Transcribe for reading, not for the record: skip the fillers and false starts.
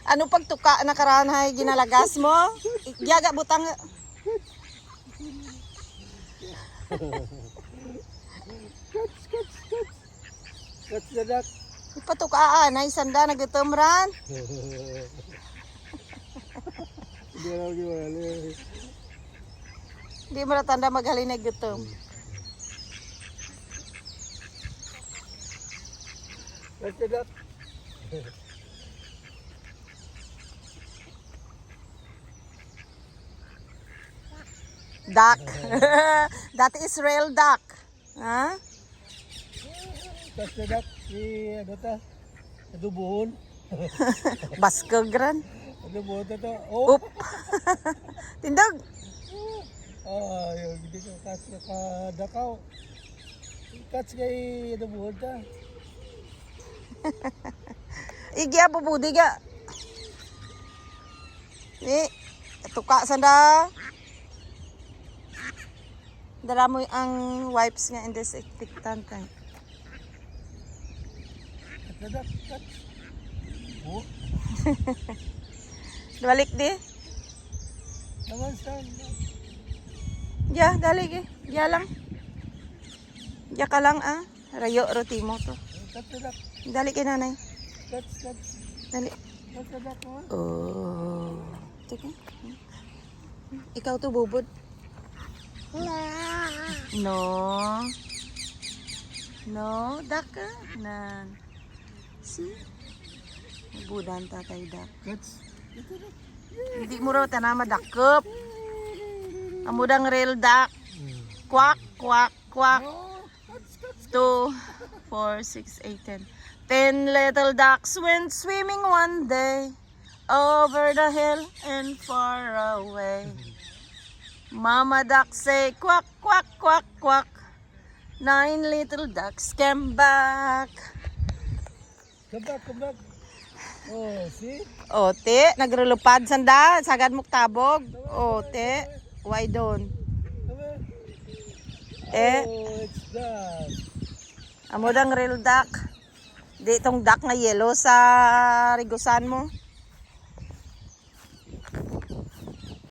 Ano pagtuka na karahay ginalagas mo? Giyaga butang. Catch the duck. Ipatukaan ay sanda nagatumran. Hindi raw giwala. Di mo na tanda maghalin na gutom. Catch the duck. Duck. That is real duck. Ha? Catch the duck. Si ano ta? Adubuhon. Baskagran. Adubuhon ta to. Oh! Oop. Tindog. Ah, yung hindi ka catch ka kadakaw. Catch kay adubuhon ta. Igya bubudi ga. Tuka sanda. Dala mo ang wipes nga disinfectant kay. Catch the duck. Catch. Oh! Balik di. Naman saan? Ya, dali ge. Ya lang. Ya ka lang ah. Rayo roti mo to. Catch the duck. Dali kay nanay. Catch. Dali. Catch the duck mo. Oh. Teka. Ikaw to bubod. No. No, daka. Nan. See? Budan tatay dak. Catch. Hindi mo raw tanama dakop. Amudang real dak. Quack, quack, quack. 2, 4, 6, 8, 10. 10 little ducks went swimming one day over the hill and far away. Mama duck say quack, quack, quack, quack. 9 little ducks came back. Come back. Oh, see? Ote, nagrulupad sanda, sagad mong tabog. Ote, why don't? Oh, it's that. Amo dang real duck. Di itong duck nga yellow sa rigusan mo.